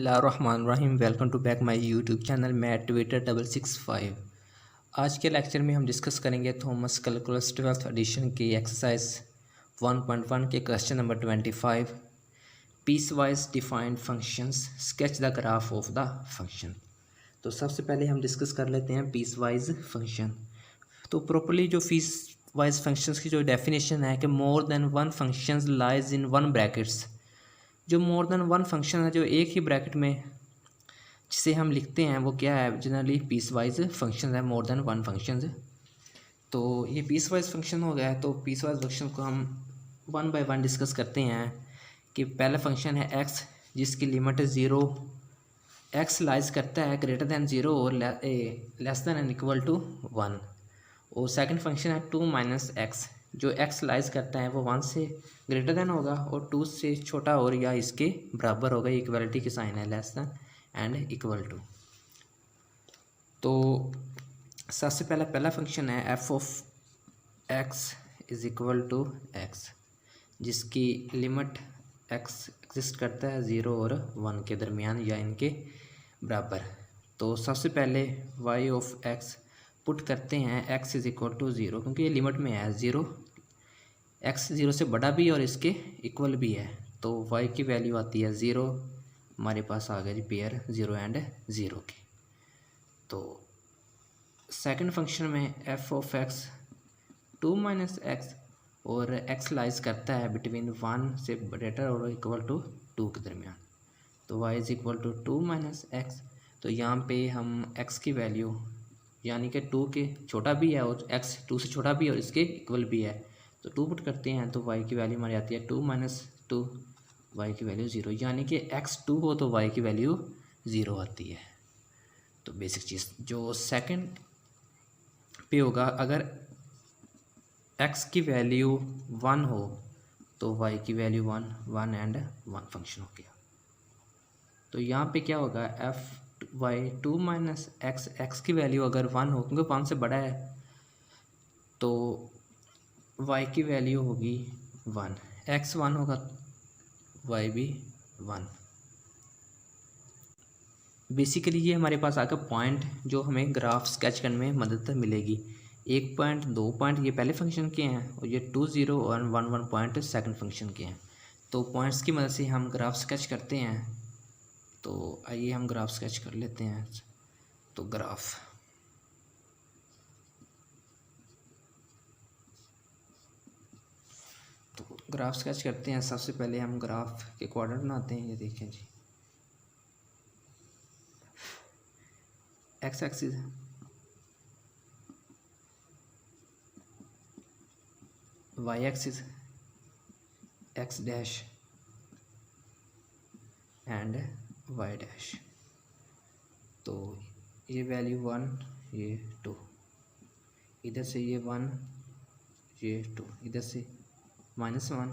बिस्मिल्लाहिर्रहमानिर्रहीम। Welcome to back my YouTube channel Matt Twitter 665। आज के लेक्चर में हम डिस्कस करेंगे थॉमस कैलकुलस 12th एडिशन की एक्सरसाइज 1.1 के question number 25, piece wise defined functions, sketch the graph of the function. तो सबसे पहले हम डिस्कस कर लेते हैं पीस वाइज फंक्शन। तो प्रॉपर्ली जो पीस वाइज फंक्शंस की जो डेफिनेशन है कि more than one functions lies in one brackets. जो मोर देन वन फंक्शन है जो एक ही ब्रैकेट में जिसे हम लिखते हैं वो क्या है, जनरली पीस वाइज फंक्शन है, मोर देन वन फंक्शन। तो ये पीस वाइज फंक्शन हो गया है। तो पीस वाइज फंक्शन को हम वन बाय वन डिस्कस करते हैं कि पहला फंक्शन है एक्स जिसकी लिमिट 0 एक्स लाइज करता है ग्रेटर दैन 0 और less than and equal to 1। और सेकंड फंक्शन है 2 माइनस एक्स जो एक्स लाइज करता है वो 1 से ग्रेटर दैन होगा और 2 से छोटा और या इसके बराबर होगा। इक्वलिटी की साइन है, less than and equal to. तो सबसे पहला फंक्शन है F of x is equal to x जिसकी लिमिट एक्स एग्जिस्ट करता है 0 और 1 के दरमियान या इनके बराबर। तो सबसे पहले वाई ऑफ एक्स पुट करते हैं एक्स इज इक्वल टू 0 क्योंकि ये लिमिट में है 0, एक्स 0 से बड़ा भी और इसके इक्वल भी है। तो वाई की वैल्यू आती है 0, हमारे पास आ गया जी पेयर 0 एंड 0 की। तो सेकंड फंक्शन में F of X 2 minus x और एक्स लाइज करता है बिटवीन 1 से ग्रेटर और इक्वल टू 2 के दरमियान। तो y is equal to 2 minus x. तो यहाँ पे हम एक्स की वैल्यू यानी कि 2 के छोटा भी है और एक्स 2 से छोटा भी है और इसके इक्वल भी है, तो 2 पुट करते हैं तो वाई की वैल्यू हमारी आती है 2 माइनस 2, वाई की वैल्यू 0, यानी कि एक्स 2 हो तो वाई की वैल्यू 0 आती है। तो बेसिक चीज़ जो सेकंड पे होगा, अगर एक्स की वैल्यू 1 हो तो वाई की वैल्यू 1 एंड 1 फंक्शन हो गया। तो यहाँ पे क्या होगा, f y 2 minus x, x की वैल्यू अगर 1 हो क्योंकि 1 से बड़ा है तो वाई की वैल्यू होगी 1, एक्स 1 होगा वाई भी 1। बेसिकली ये हमारे पास आकर पॉइंट जो हमें ग्राफ स्केच करने में मदद मिलेगी। 1 पॉइंट 2 पॉइंट ये पहले फंक्शन के हैं और ये 2 0 और 1 1 पॉइंट सेकंड फंक्शन के हैं। तो पॉइंट्स की मदद से हम ग्राफ स्केच करते हैं। तो आइए हम ग्राफ स्केच कर लेते हैं। तो ग्राफ स्केच करते हैं। सबसे पहले हम ग्राफ के क्वाड्रेंट बनाते हैं। ये देखें जी, X axis Y axis X dash and Y dash. तो ये वैल्यू 1, ये 2, इधर से ये 1, ये 2, इधर से -1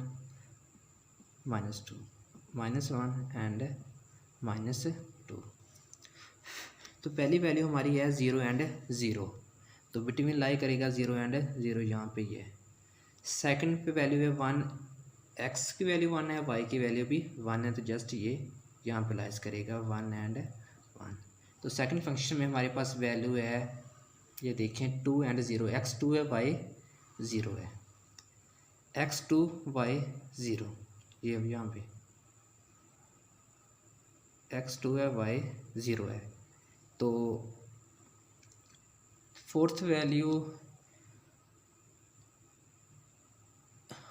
-2 -1 एंड -2। तो पहली वैल्यू हमारी है 0 एंड 0, तो बिटवीन लाई करेगा 0 एंड 0 यहाँ पे ये। सेकंड पे वैल्यू है 1, एक्स की वैल्यू 1 है, वाई की वैल्यू भी 1 है, तो जस्ट ये यहाँ पे लाइज करेगा 1 एंड 1। तो सेकंड फंक्शन में हमारे पास वैल्यू है, ये देखें 2 एंड 0, एक्स 2 है वाई 0 है, एक्स 2 वाई 0, ये यहाँ पे एक्स 2 है वाई 0 है। तो फोर्थ वैल्यू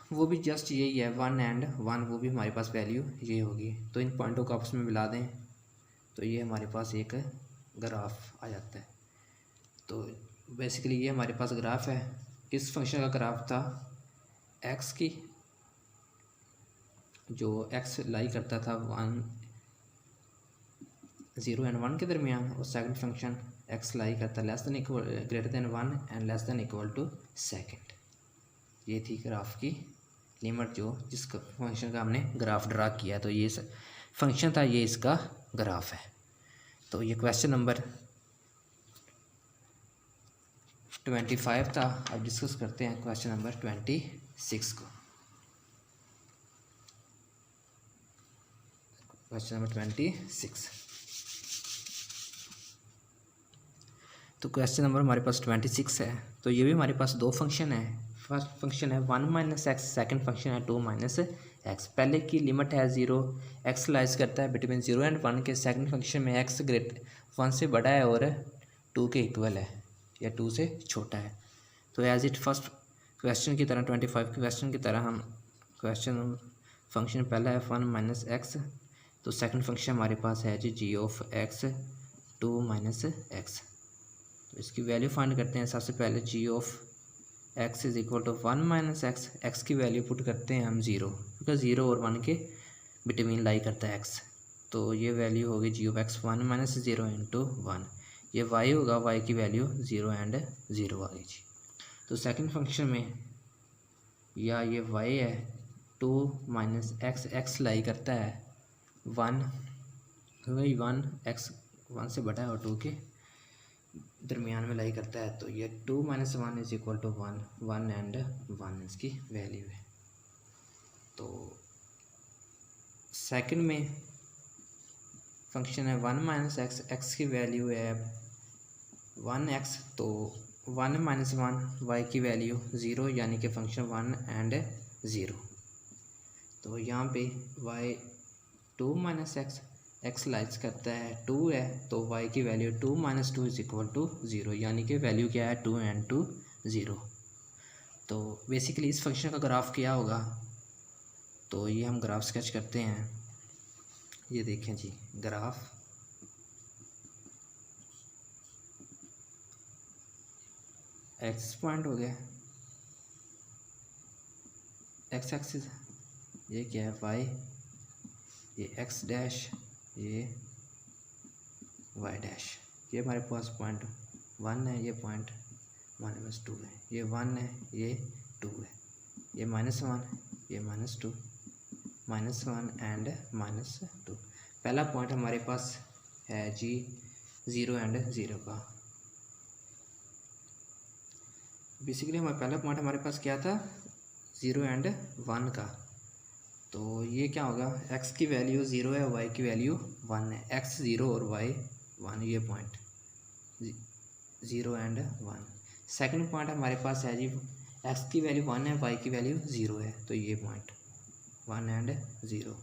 वो भी जस्ट यही है 1 एंड 1, वो भी हमारे पास वैल्यू ये होगी। तो इन पॉइंटों को आपस में मिला दें तो ये हमारे पास एक ग्राफ आ जाता है। तो बेसिकली ये हमारे पास ग्राफ है। किस फंक्शन का ग्राफ था, एक्स की, जो एक्स लाई करता था 1 0 एंड 1 के दरमियान, और सेकंड फंक्शन एक्स लाई करता less than equal greater than 1 and less than equal to second. ये थी ग्राफ की लिमिट जो जिस फंक्शन का हमने ग्राफ ड्रा किया। तो ये फंक्शन था, ये इसका ग्राफ है। तो ये क्वेश्चन नंबर 25 था। अब डिस्कस करते हैं क्वेश्चन नंबर 26 को। Question number 26। तो क्वेश्चन नंबर हमारे पास 26 है। तो ये भी हमारे पास दो फंक्शन है। फर्स्ट फंक्शन है 1 माइनस एक्स, सेकेंड फंक्शन है 2 माइनस एक्स। पहले की लिमिट है 0, एक्स लाइज करता है बिटवीन 0 एंड 1 के। सेकंड फंक्शन में एक्स ग्रेट 1 से बड़ा है और 2 के इक्वल है या 2 से छोटा है। तो एज इट फर्स्ट क्वेश्चन की तरह 25 क्वेश्चन की तरह हम क्वेश्चन फंक्शन पहला है 1 माइनस एक्स। तो सेकंड फंक्शन हमारे पास है G of X 2 minus x. तो इसकी वैल्यू फाइंड करते हैं। सबसे पहले G of x is equal to 1 minus x. X की वैल्यू पुट करते हैं हम 0, बिकॉज 0 और 1 के बिटवीन लाई करता है एक्स। तो ये वैल्यू होगी जी ऑफ एक्स 1 माइनस 0 इंटू 1। ये वाई होगा, वाई की वैल्यू 0 एंड 0 आ गई जी। तो सेकंड फंक्शन में या ये वाई है 2 माइनस एक्स, एक्स लाई करता है 1, वही 1 एक्स 1 से बड़ा है और 2 के दरमियान में लाई करता है। तो ये 2 minus 1 is equal to 1, 1 and 1 इसकी वैल्यू है। तो सेकंड में फंक्शन है 1 माइनस एक्स, एक्स की वैल्यू है 1x। तो 1 माइनस 1, वाई की वैल्यू 0, यानी कि फंक्शन 1 एंड 0। तो यहाँ पे y 2 minus x, x lies करता है 2 है, तो y की value 2 minus 2 is equal to 0, यानी कि वैल्यू क्या है 2 एंड 2 0। तो बेसिकली इस फंक्शन का ग्राफ क्या होगा, तो ये हम ग्राफ स्केच करते हैं। ये देखें जी, ग्राफ एक्स पॉइंट हो गया, एक्स एक्सिस, ये क्या है वाई, ये एक्स डैश, ये वाई डैश। ये हमारे पास पॉइंट 1 है, ये पॉइंट -2 है, ये 1 है, ये 2 है, ये -1, ये -2, -1 एंड -2। पहला पॉइंट हमारे पास है जी 0 एंड 0 का। बेसिकली हमारा पहला पॉइंट हमारे पास क्या था 0 एंड 1 का। तो ये क्या होगा, x की वैल्यू 0 है, y की वैल्यू 1 है, x 0 और y 1, ये पॉइंट 0 एंड 1। सेकंड पॉइंट हमारे पास है जी x की वैल्यू 1 है, y की वैल्यू 0 है, तो ये पॉइंट 1 एंड 0।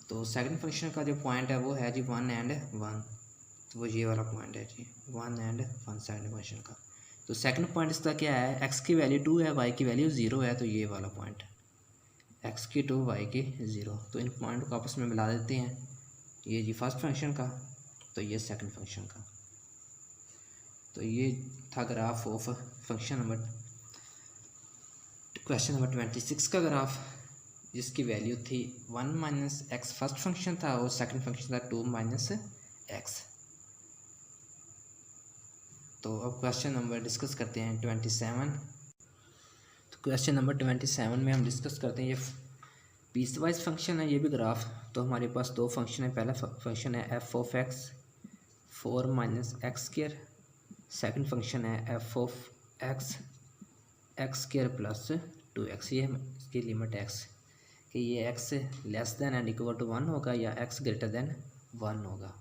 तो सेकंड फंक्शन का जो पॉइंट है वो है जी 1 एंड 1, तो वो ये वाला पॉइंट है जी 1 एंड 1 सेकंड फंक्शन का। तो सेकंड पॉइंट इसका क्या है, x की वैल्यू 2 है, y की वैल्यू 0 है, तो ये वाला पॉइंट x की 2, y की 0। तो इन पॉइंट को आपस में मिला देते हैं। ये जी फर्स्ट फंक्शन का, तो ये सेकंड फंक्शन का। तो ये था graph of function number question number 26 का ग्राफ, जिसकी वैल्यू थी 1 माइनस एक्स फर्स्ट फंक्शन था और सेकंड फंक्शन था 2 माइनस एक्स। तो अब क्वेश्चन नंबर डिस्कस करते हैं 27। तो क्वेश्चन नंबर 27 में हम डिस्कस करते हैं, ये पीस वाइज फंक्शन है, ये भी ग्राफ। तो हमारे पास दो फंक्शन है। पहला फंक्शन है F of X 4 minus x square, second function है F of X X square plus 2x। ये इसकी लिमिट एक्स कि ये x less than and equal to 1 होगा या x ग्रेटर देन 1 होगा।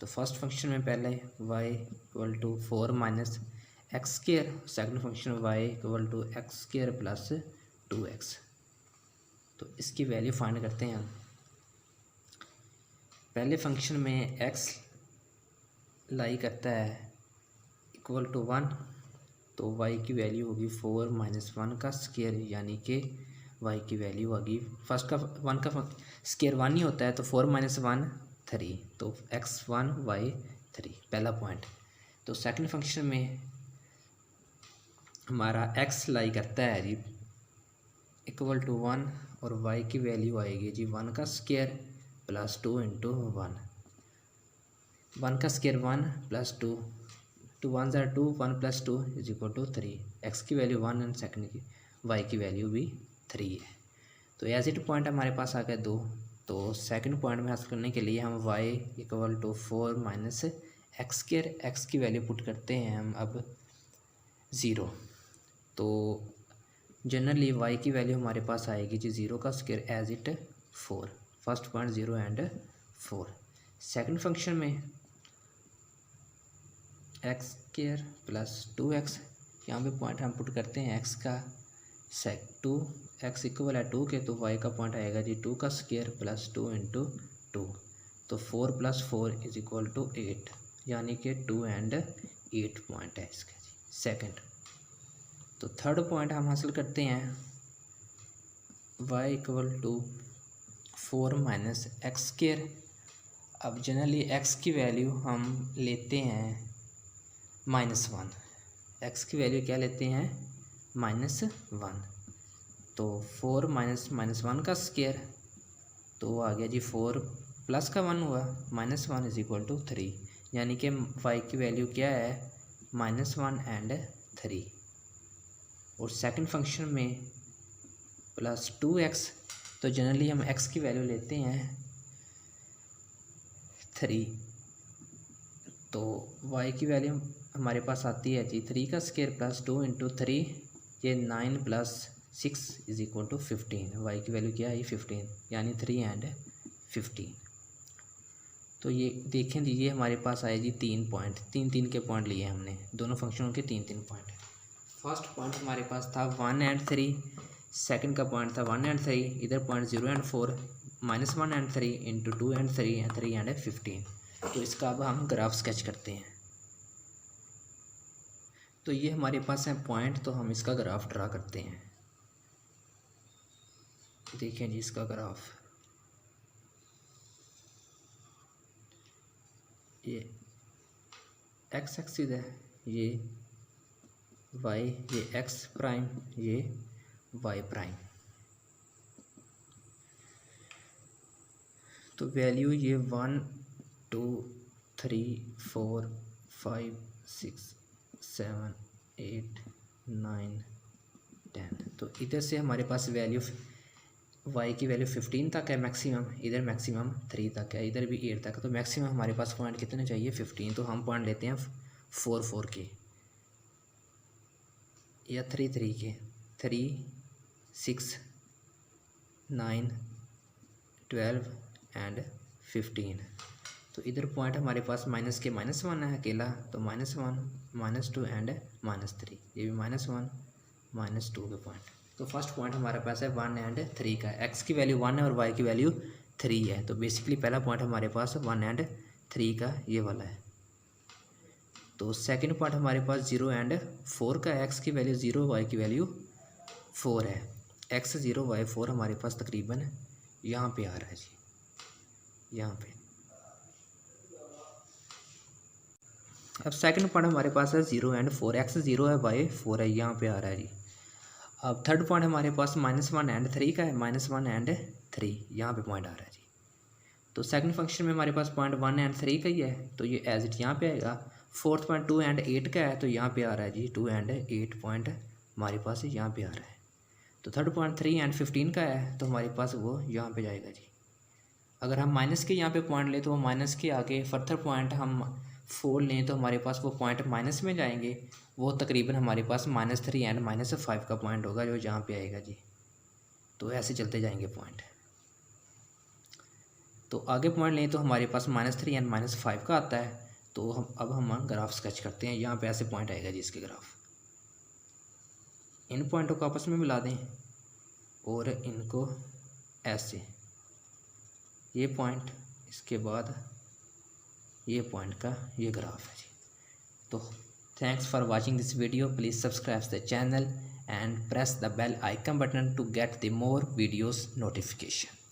तो फर्स्ट फंक्शन में पहले y equal to 4 minus x square, second function y equal to x square plus 2x। तो इसकी वैल्यू फाइंड करते हैं हम। पहले फंक्शन में x लाई करता है इक्वल टू 1, तो y की वैल्यू होगी 4 माइनस 1 का स्क्वायर, यानी कि y की वैल्यू होगी फर्स्ट का 1 का स्क्वायर 1 ही होता है, तो 4 माइनस 1 3, तो x1 y3 पहला पॉइंट। तो सेकंड फंक्शन में हमारा x लाई करता है जी इक्वल टू 1 और y की वैल्यू आएगी जी 1 का स्क्वायर प्लस 2 इंटू 1। 1 का स्क्वायर 1 प्लस 2, 2 1 ज़ा 2, 1 plus 2 is equal to 3। x की वैल्यू 1 एंड सेकंड की y की वैल्यू भी 3 है। तो एज इट पॉइंट हमारे पास आ गए 2। तो सेकंड पॉइंट में हासिल करने के लिए हम y equal to 4 minus x square, x की वैल्यू पुट करते हैं हम अब 0। तो जनरली y की वैल्यू हमारे पास आएगी जी 0 का square as it 4, first point 0 and 4। Second function में एक्स स्क्वायर प्लस 2x, यहाँ पे पॉइंट हम पुट करते हैं x का 2, x इक्वल है 2 के, तो y का पॉइंट आएगा जी 2 का स्क्वायर प्लस 2 इंटू 2, तो 4 + 4 इज इक्वल टू 8, यानी कि 2 and 8 पॉइंट है इसका जी सेकंड। तो थर्ड पॉइंट हम हासिल करते हैं y equal to 4 minus x square. अब जनरली x की वैल्यू हम लेते हैं -1, x की वैल्यू क्या लेते हैं -1, तो 4 माइनस -1 का स्क्वायर, तो आ गया जी 4 प्लस का 1 हुआ, -1 इज इक्वल टू 3, यानी कि y की वैल्यू क्या है -1 and 3। और सेकंड फंक्शन में प्लस 2x, तो जनरली हम x की वैल्यू लेते हैं 3, तो y की वैल्यू हमारे पास आती है जी 3 का स्क्वायर प्लस 2 इंटू 3, ये 9 + 6 इज इक्वल टू 15, y की वैल्यू क्या है ये 15, यानी 3 and 15। तो ये देखें जी, ये हमारे पास आए जी 3 पॉइंट, 3 के पॉइंट लिए हमने, दोनों फंक्शनों के 3 पॉइंट। फर्स्ट पॉइंट हमारे पास था 1 and 3, सेकंड का पॉइंट था 1 and 3, इधर point 0 and 4, -1 and 3 into 2 and 3 and 15। तो इसका अब हम ग्राफ स्केच करते हैं। तो ये हमारे पास है पॉइंट, तो हम इसका ग्राफ ड्रा करते हैं। देखें जी इसका ग्राफ, ये एक्स एक्सिस है, ये y, ये एक्स प्राइम, ये y प्राइम। तो वैल्यू ये 1 2 3 4 5 6 7 8 9 10, तो इधर से हमारे पास वैल्यू y की वैल्यू 15 तक है मैक्सिमम, इधर मैक्सिमम 3 तक है, इधर भी 8 तक, तो मैक्सिमम हमारे पास पॉइंट कितने चाहिए 15, तो हम पॉइंट लेते हैं 4 के या 3 के, 3 6 9 12 and 15। तो इधर पॉइंट हमारे पास माइनस के -1 है अकेला, तो -1 -2 and -3, ये भी -1 -2 के पॉइंट। तो फर्स्ट पॉइंट हमारे पास है 1 and 3 का, x की वैल्यू 1 है और y की वैल्यू 3 है, तो बेसिकली पहला पॉइंट हमारे पास 1 and 3 का ये वाला है। तो सेकंड पॉइंट हमारे पास 0 and 4 का, x की वैल्यू 0, y की वैल्यू 4 है, x 0 y 4 हमारे पास तकरीबन यहाँ पे आ रहा है जी, यहाँ पे। अब सेकंड पॉइंट हमारे पास है 0 and 4, x 0 है y 4 है, यहाँ पे आ रहा है जी। अब थर्ड पॉइंट हमारे पास -1 and 3 का है, -1 and 3 यहाँ पे पॉइंट आ रहा है जी। तो सेकंड फंक्शन में हमारे पास पॉइंट 1 and 3 का ही है, तो ये एज इट यहाँ पे आएगा। फोर्थ पॉइंट 2 and 8 का है, तो यहाँ पे आ रहा है जी 2 and 8 पॉइंट हमारे पास यहाँ पे आ रहा है। तो थर्ड पॉइंट 3 and 15 का है, तो हमारे पास वो यहाँ पे जाएगा जी। अगर हम माइनस के यहाँ पे पॉइंट लें, तो वो माइनस के आगे फर्दर पॉइंट हम 4 लें, तो हमारे पास वो पॉइंट माइनस में जाएंगे, वो तकरीबन हमारे पास -3 and -5 का पॉइंट होगा जो यहाँ पे आएगा जी। तो ऐसे चलते जाएंगे पॉइंट। तो आगे पॉइंट लें तो हमारे पास -3 and -5 का आता है। तो अब हम ग्राफ स्केच करते हैं, यहाँ पे ऐसे पॉइंट आएगा जी इसके ग्राफ। इन पॉइंटों को आपस में मिला दें और इनको ऐसे, ये पॉइंट, इसके बाद ये पॉइंट का ये ग्राफ है जी। तो thanks for watching this video, please subscribe the channel and press the bell icon button to get the more videos notification.